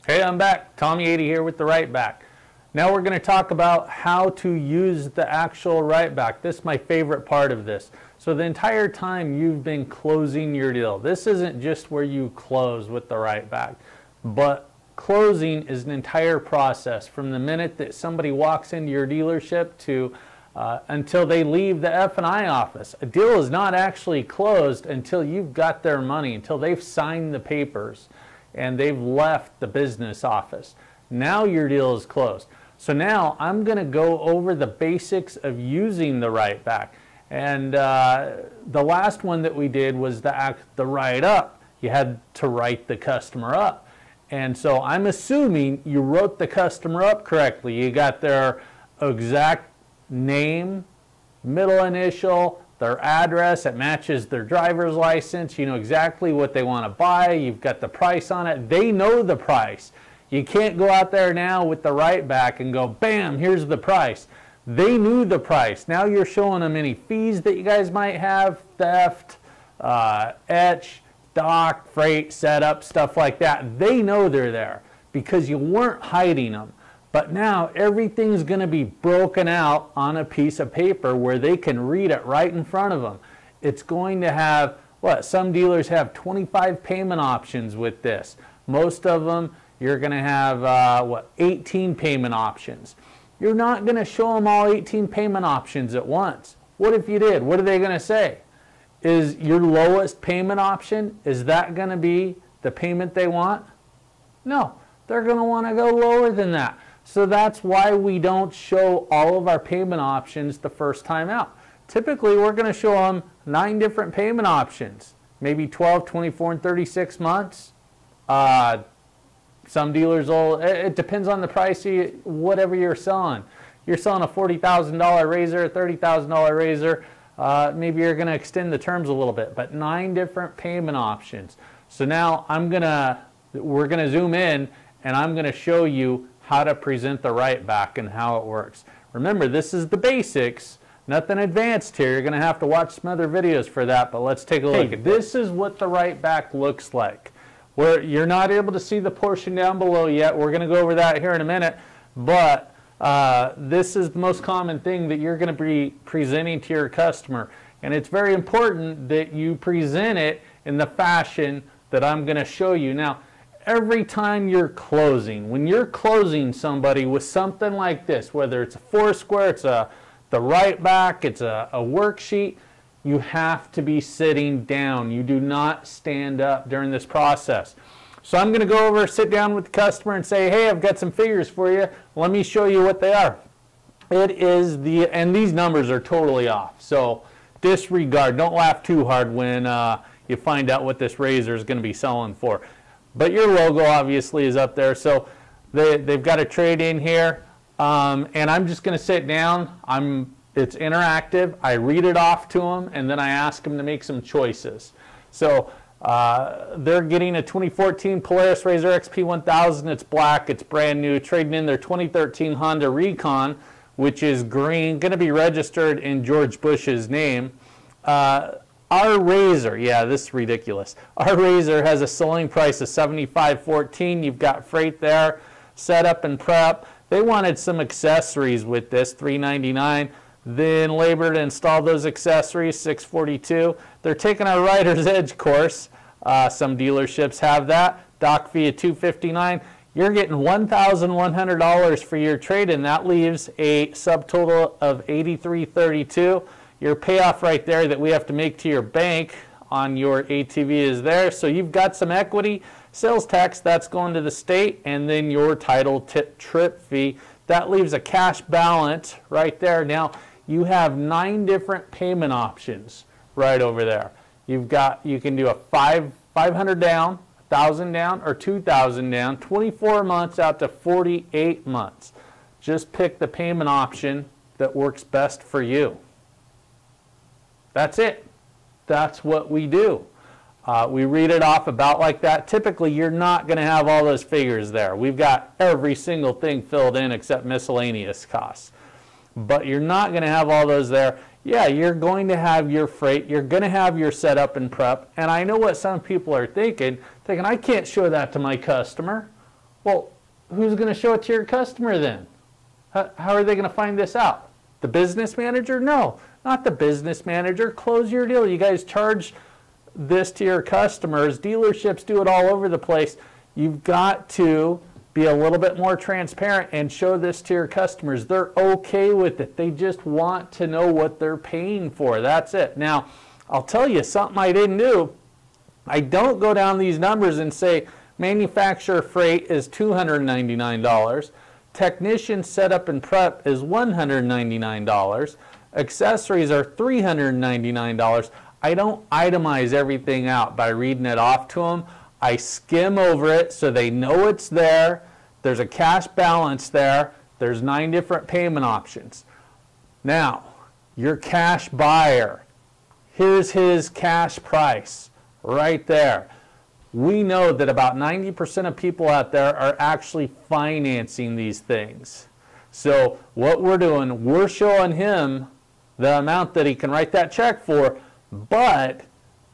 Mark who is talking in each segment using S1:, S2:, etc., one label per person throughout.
S1: Hey, I'm back. Tommy80 here with the WriteBack. Now we're going to talk about how to use the actual WriteBack. This is my favorite part of this. So the entire time you've been closing your deal. This isn't just where you close with the WriteBack, but closing is an entire process from the minute that somebody walks into your dealership to until they leave the F&I office. A deal is not actually closed until you've got their money, until they've signed the papers and they've left the business office. Now your deal is closed. So now I'm going to go over the basics of using the WriteBack. And the last one that we did was the write-up. You had to write the customer up. And so I'm assuming you wrote the customer up correctly. You got their exact name, middle initial, their address, it matches their driver's license, you know exactly what they want to buy, you've got the price on it, they know the price. You can't go out there now with the WriteBack and go, bam, here's the price. They knew the price. Now you're showing them any fees that you guys might have, theft, etch, dock, freight, setup, stuff like that. They know they're there because you weren't hiding them. But now everything's going to be broken out on a piece of paper where they can read it right in front of them. It's going to have, some dealers have 25 payment options with this. Most of them, you're going to have, 18 payment options. You're not going to show them all 18 payment options at once. What if you did? What are they going to say? Is your lowest payment option, is that going to be the payment they want? No, they're going to want to go lower than that. So that's why we don't show all of our payment options the first time out. Typically, we're going to show them 9 different payment options, maybe 12, 24, and 36 months. Some dealers will, it depends on the price, whatever you're selling. You're selling a $40,000 razor, a $30,000 razor, maybe you're going to extend the terms a little bit, but 9 different payment options. So now we're going to zoom in and I'm going to show you how to present the WriteBack and how it works. Remember, this is the basics, nothing advanced here. You're going to have to watch some other videos for that, but let's take a look. This is what the WriteBack looks like. Where you're not able to see the portion down below yet. We're going to go over that here in a minute, but this is the most common thing that you're going to be presenting to your customer. And it's very important that you present it in the fashion that I'm going to show you. Now, every time you're closing, when you're closing somebody with something like this, whether it's a Foursquare, it's the WriteBack, it's a worksheet, you have to be sitting down. You do not stand up during this process. So I'm going to go over, sit down with the customer and say, hey, I've got some figures for you. Let me show you what they are. It is and these numbers are totally off. So disregard, don't laugh too hard when you find out what this razor is going to be selling for. But your logo obviously is up there, so they've got a trade in here, and I'm just going to sit down. It's interactive. I read it off to them, and then I ask them to make some choices. So they're getting a 2014 Polaris Razor XP1000. It's black. It's brand new. Trading in their 2013 Honda Recon, which is green, going to be registered in George Bush's name. Our razor, yeah, this is ridiculous. Our razor has a selling price of $75.14. You've got freight there, setup and prep. They wanted some accessories with this, $3.99. Then labor to install those accessories, $6.42. They're taking our Rider's Edge course. Some dealerships have that. Dock fee of $2.59. You're getting $1,100 for your trade-in. That leaves a subtotal of $83.32. Your payoff right there that we have to make to your bank on your ATV is there. So you've got some equity, sales tax, that's going to the state, and then your title trip fee. That leaves a cash balance right there. Now, you have 9 different payment options right over there. You can do a 500 down, 1,000 down, or 2,000 down, 24 months out to 48 months. Just pick the payment option that works best for you. That's it. That's what we do. We read it off about like that. Typically, you're not going to have all those figures there. We've got every single thing filled in except miscellaneous costs. But you're not going to have all those there. Yeah, you're going to have your freight. You're going to have your setup and prep. And I know what some people are thinking, I can't show that to my customer. Well, who's going to show it to your customer then? How are they going to find this out? The business manager? No, not the business manager. Close your deal. You guys charge this to your customers. Dealerships do it all over the place. You've got to be a little bit more transparent and show this to your customers. They're okay with it. They just want to know what they're paying for. That's it. Now, I'll tell you something I didn't do. I don't go down these numbers and say manufacturer freight is $299. Technician setup and prep is $199. Accessories are $399. I don't itemize everything out by reading it off to them. I skim over it so they know it's there. There's a cash balance there. There's 9 different payment options. Now, your cash buyer, here's his cash price right there. We know that about 90% of people out there are actually financing these things. So what we're doing, we're showing him the amount that he can write that check for, but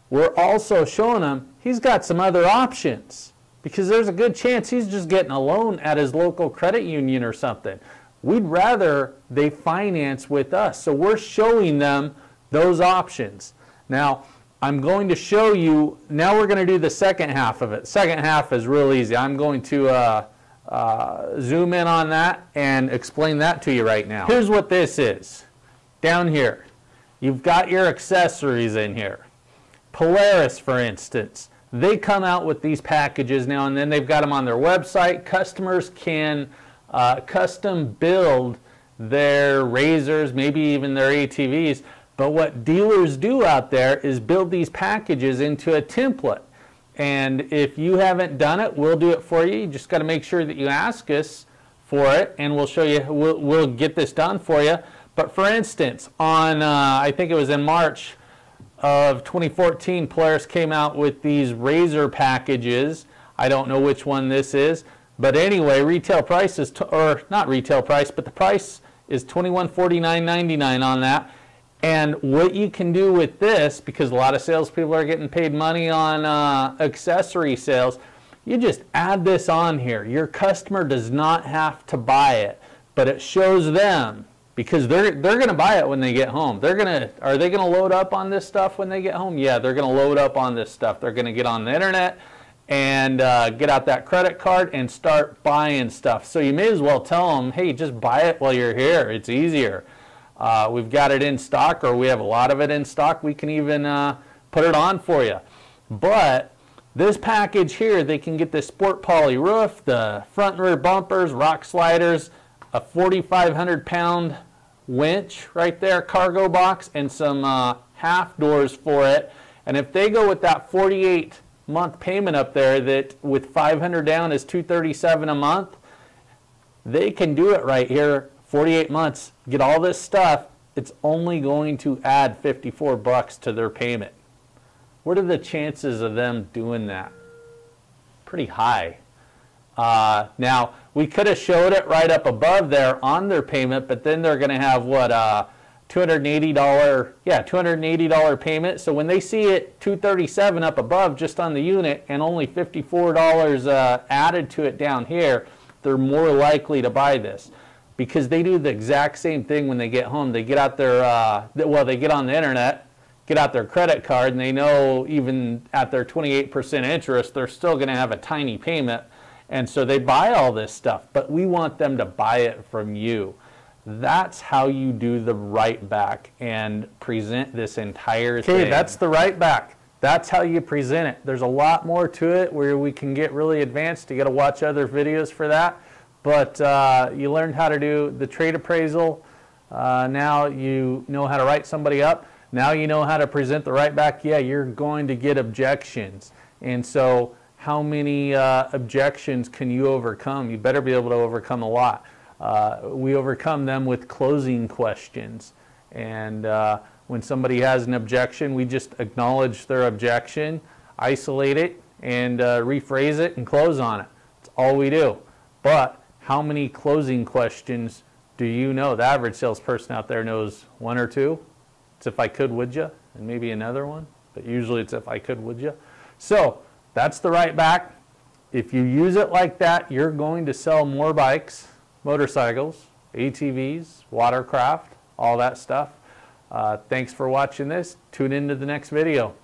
S1: we're also showing him he's got some other options, because there's a good chance he's just getting a loan at his local credit union or something. We'd rather they finance with us. So we're showing them those options. Now, I'm going to show you, now we're going to do the second half of it. Second half is real easy. I'm going to zoom in on that and explain that to you right now. Here's what this is. Down here, you've got your accessories in here. Polaris, for instance, they come out with these packages now and then. They've got them on their website. Customers can custom build their razors, maybe even their ATVs. But what dealers do out there is build these packages into a template. And if you haven't done it, we'll do it for you. You just got to make sure that you ask us for it, and we'll show you, we'll get this done for you. But for instance, on, I think it was in March of 2014, Polaris came out with these razor packages. I don't know which one this is. But anyway, retail price is, or not retail price, but the price is $2149.99 on that. And what you can do with this, because a lot of salespeople are getting paid money on accessory sales, you just add this on here. Your customer does not have to buy it, but it shows them, because they're going to buy it when they get home. Are they going to load up on this stuff when they get home? Yeah, they're going to load up on this stuff. They're going to get on the internet and get out that credit card and start buying stuff. So you may as well tell them, hey, just buy it while you're here. It's easier. We've got it in stock, or we have a lot of it in stock. We can even put it on for you. But this package here, they can get the Sport Poly roof, the front and rear bumpers, rock sliders, a 4,500-pound winch right there, cargo box, and some half doors for it. And if they go with that 48-month payment up there, that with 500 down is $237 a month, they can do it right here. 48 months, get all this stuff, it's only going to add 54 bucks to their payment. What are the chances of them doing that? Pretty high. Now, we could have showed it right up above there on their payment, but then they're going to have, what, $280 payment. So when they see it $237 up above just on the unit and only $54 added to it down here, they're more likely to buy this. Because they do the exact same thing when they get home. They get out their, they get on the internet, get out their credit card, and they know even at their 28% interest, they're still going to have a tiny payment. And so they buy all this stuff. But we want them to buy it from you. That's how you do the WriteBack and present this entire thing. Okay, that's the WriteBack. That's how you present it. There's a lot more to it where we can get really advanced. You got to watch other videos for that. But you learned how to do the trade appraisal. Now you know how to write somebody up. Now you know how to present the WriteBack. Yeah, you're going to get objections. And so how many objections can you overcome? You better be able to overcome a lot. We overcome them with closing questions. And when somebody has an objection, we just acknowledge their objection, isolate it, and rephrase it and close on it. That's all we do. But how many closing questions do you know? The average salesperson out there knows 1 or 2. It's if I could, would you? And maybe another one. But usually it's if I could, would you? So that's the WriteBack. if you use it like that, you're going to sell more bikes, motorcycles, ATVs, watercraft, all that stuff. Thanks for watching this. Tune into the next video.